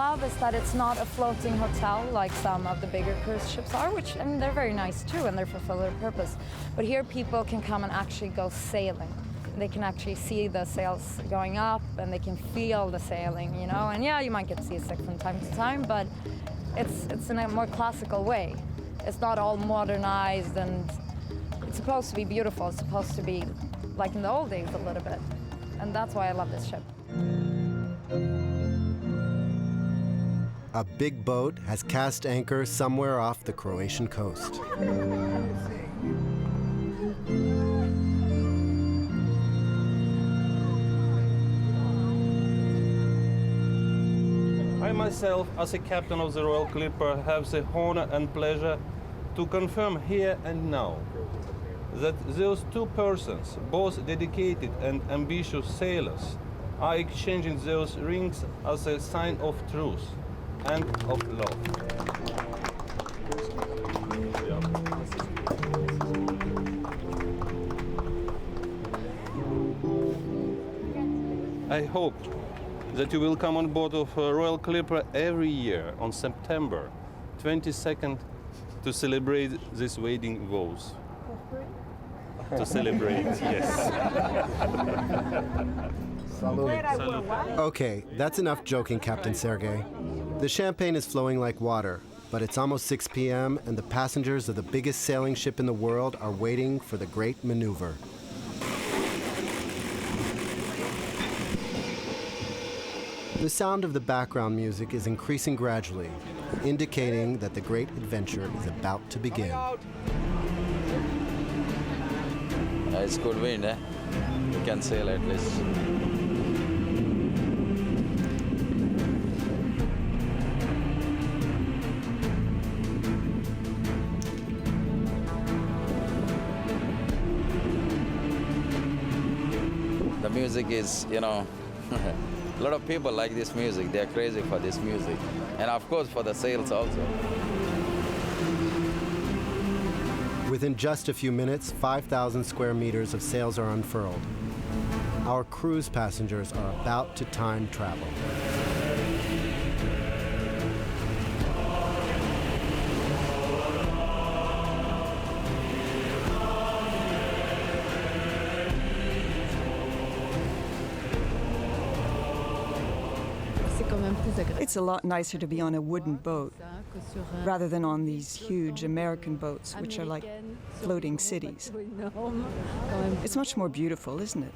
love is that it's not a floating hotel like some of the bigger cruise ships are, which, I mean, they're very nice too and they fulfill their purpose. But here people can come and actually go sailing. They can actually see the sails going up and they can feel the sailing, you know? And yeah, you might get seasick from time to time, but it's in a more classical way. It's not all modernized, and it's supposed to be beautiful. It's supposed to be like in the old days a little bit. And that's why I love this ship. A big boat has cast anchor somewhere off the Croatian coast. I myself, as a captain of the Royal Clipper, have the honor and pleasure to confirm here and now that those two persons, both dedicated and ambitious sailors, are exchanging those rings as a sign of truth and of love. I hope that you will come on board of Royal Clipper every year on September 22nd to celebrate this wedding vows. To celebrate, yes. Okay, that's enough joking, Captain Sergei. The champagne is flowing like water, but it's almost 6 p.m. and the passengers of the biggest sailing ship in the world are waiting for the great maneuver. The sound of the background music is increasing gradually, indicating that the great adventure is about to begin. It's good wind, eh? You can sail at least. The music is, you know, a lot of people like this music. They are crazy for this music. And of course for the sails also. Within just a few minutes, 5,000 square meters of sails are unfurled. Our cruise passengers are about to time travel. It's a lot nicer to be on a wooden boat rather than on these huge American boats, which are like floating cities. It's much more beautiful, isn't it?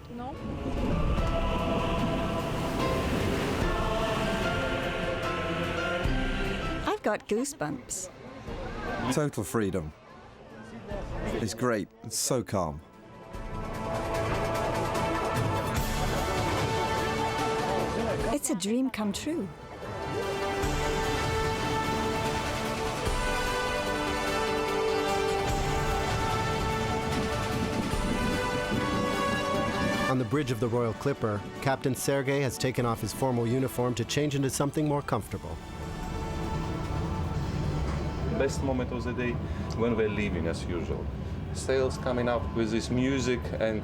I've got goosebumps. Total freedom. It's great. It's so calm. It's a dream come true. On the bridge of the Royal Clipper, Captain Sergei has taken off his formal uniform to change into something more comfortable. Best moment of the day when we're leaving, as usual. Sails coming up with this music and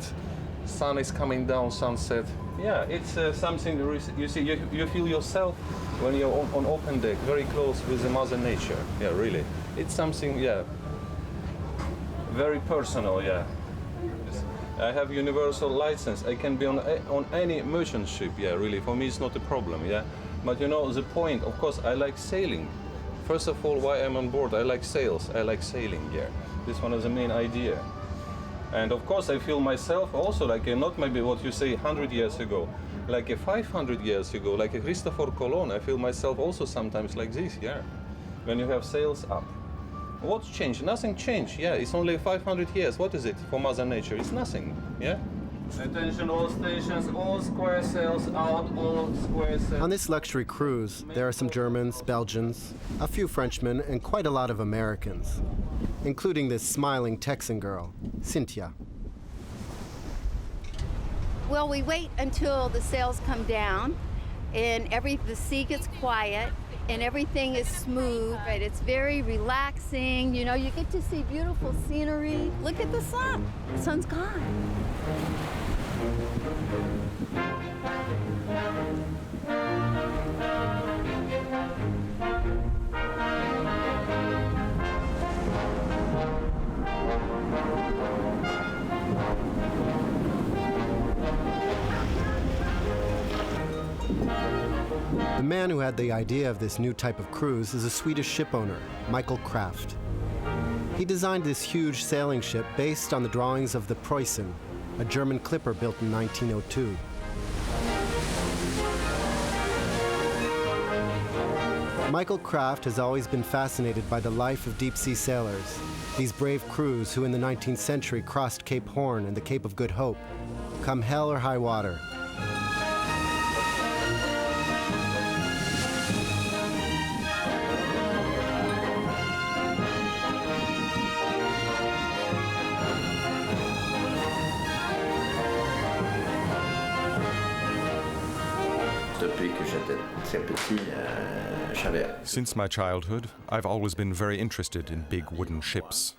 sun is coming down, sunset. Yeah, it's something you see, you feel yourself when you're on open deck, very close with the Mother Nature. Yeah, really. It's something, yeah, very personal, yeah. I have universal license. I can be on any merchant ship, yeah, really. For me, it's not a problem, yeah. But you know, the point, of course, I like sailing. First of all, why I'm on board, I like sails, I like sailing, yeah. This is one of the main idea. And of course, I feel myself also like not maybe what you say 100 years ago, like 500 years ago, like a Christopher Colon. I feel myself also sometimes like this, yeah. When you have sails up. What's changed? Nothing changed, yeah. It's only 500 years. What is it for Mother Nature? It's nothing, yeah. Attention all stations, all square sails out, all square sails. On this luxury cruise, there are some Germans, Belgians, a few Frenchmen, and quite a lot of Americans, including this smiling Texan girl, Cynthia. Well, we wait until the sails come down and the sea gets quiet and everything is smooth, but it's very relaxing. You know, you get to see beautiful scenery. Look at the sun. The sun's gone. The man who had the idea of this new type of cruise is a Swedish ship owner, Michael Kraft. He designed this huge sailing ship based on the drawings of the Preußen, a German clipper built in 1902. Michael Kraft has always been fascinated by the life of deep-sea sailors, these brave crews who in the 19th century crossed Cape Horn and the Cape of Good Hope, come hell or high water. Since my childhood, I've always been very interested in big wooden ships.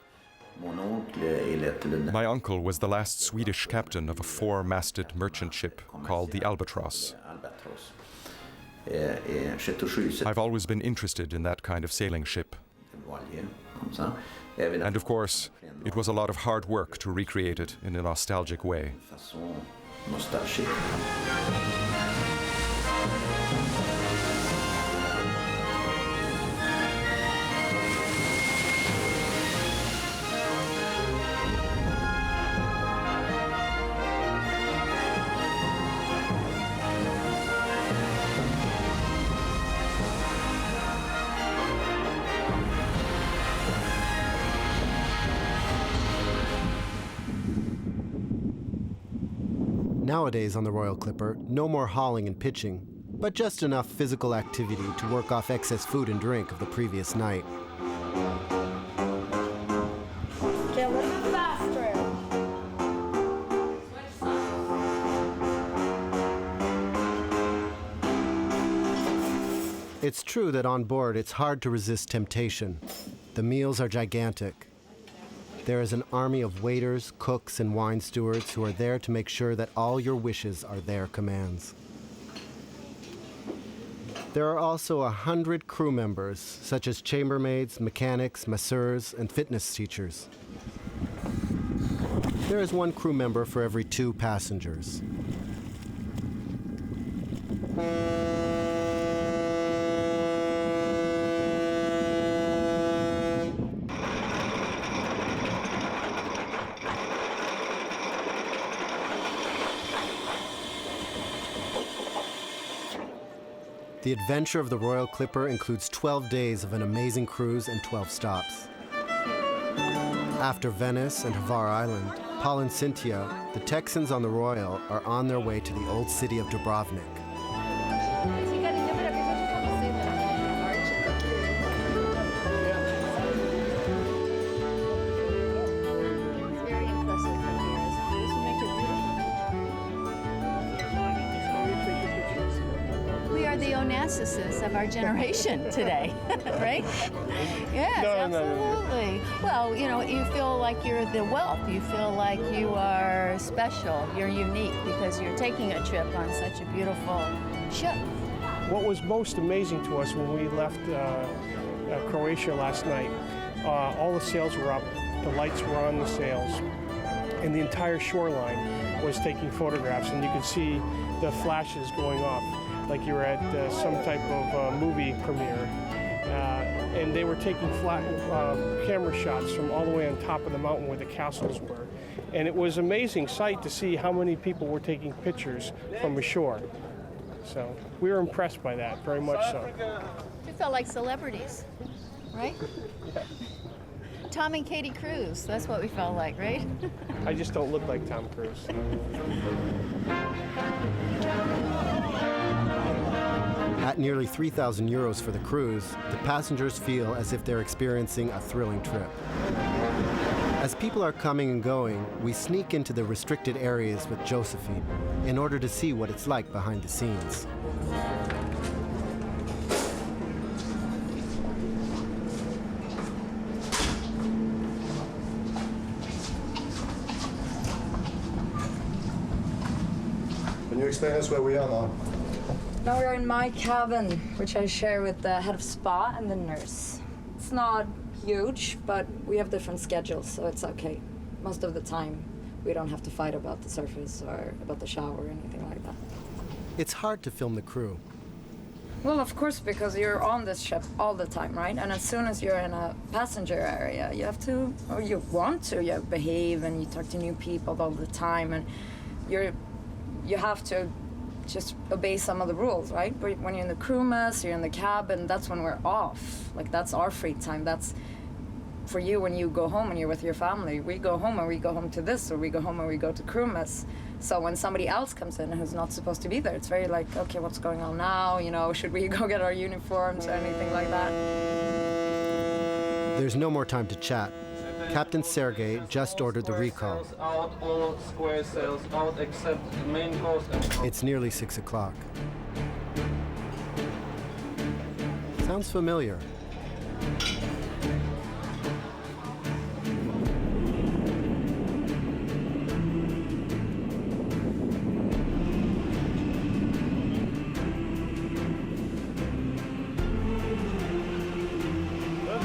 My uncle was the last Swedish captain of a four-masted merchant ship called the Albatross. I've always been interested in that kind of sailing ship. And of course, it was a lot of hard work to recreate it in a nostalgic way. Nowadays on the Royal Clipper, no more hauling and pitching, but just enough physical activity to work off excess food and drink of the previous night. Okay, a little bit faster. It's true that on board it's hard to resist temptation. The meals are gigantic. There is an army of waiters, cooks, and wine stewards who are there to make sure that all your wishes are their commands. There are also 100 crew members, such as chambermaids, mechanics, masseurs, and fitness teachers. There is one crew member for every 2 passengers. The adventure of the Royal Clipper includes 12 days of an amazing cruise and 12 stops. After Venice and Hvar Island, Paul and Cynthia, the Texans on the Royal, are on their way to the old city of Dubrovnik. The Onassis of our generation today, right? Yes, absolutely. Well, you know, you feel like you're the wealth. You feel like you are special. You're unique because you're taking a trip on such a beautiful ship. What was most amazing to us when we left Croatia last night, all the sails were up, the lights were on the sails, and the entire shoreline was taking photographs, and you could see the flashes going off, like you were at some type of movie premiere. And they were taking camera shots from all the way on top of the mountain where the castles were. And it was an amazing sight to see how many people were taking pictures from ashore. So we were impressed by that, very much so. We felt like celebrities, right? Yeah. Tom and Katie Cruise, that's what we felt like, right? I just don't look like Tom Cruise. At nearly 3,000 euros for the cruise, the passengers feel as if they're experiencing a thrilling trip. As people are coming and going, we sneak into the restricted areas with Josephine in order to see what it's like behind the scenes. Can you explain us where we are now? Now we're in my cabin, which I share with the head of spa and the nurse. It's not huge, but we have different schedules, so it's okay. Most of the time, we don't have to fight about the surface or about the shower or anything like that. It's hard to film the crew. Well, of course, because you're on this ship all the time, right? And as soon as you're in a passenger area, you have to, or you want to, you behave and you talk to new people all the time, and you have to just obey some of the rules, right? But when you're in the crew mess, you're in the cabin, that's when we're off. Like, that's our free time. That's for you when you go home and you're with your family. We go home and we go home to this, or we go home and we go to crew mess. So when somebody else comes in who's not supposed to be there, it's very like, okay, what's going on now? You know, should we go get our uniforms or anything like that? There's no more time to chat. Captain Sergei just ordered the recall. Out, all square sails out except the main course. It's nearly 6 o'clock. Sounds familiar.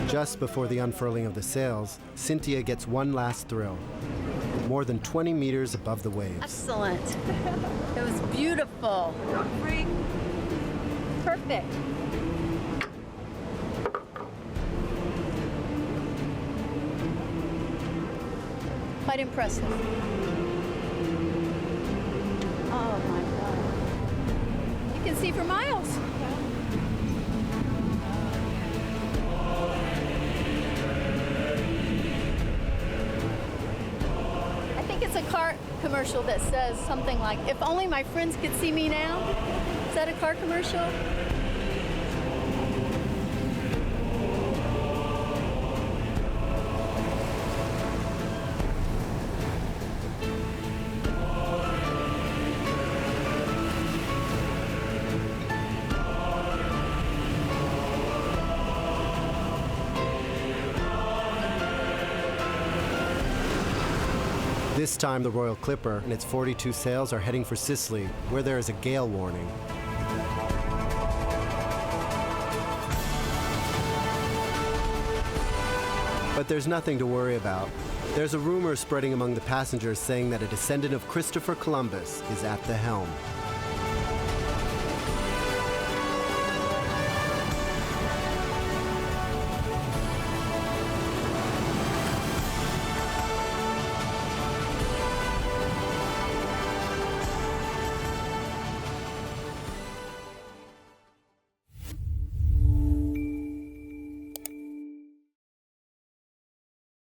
Just before the unfurling of the sails, Cynthia gets one last thrill. More than 20 meters above the waves. Excellent. It was beautiful. Perfect. Quite impressive. Oh my God. You can see for miles. It's a car commercial that says something like, "If only my friends could see me now." Is that a car commercial? This time, the Royal Clipper and its 42 sails are heading for Sicily, where there is a gale warning. But there's nothing to worry about. There's a rumor spreading among the passengers saying that a descendant of Christopher Columbus is at the helm.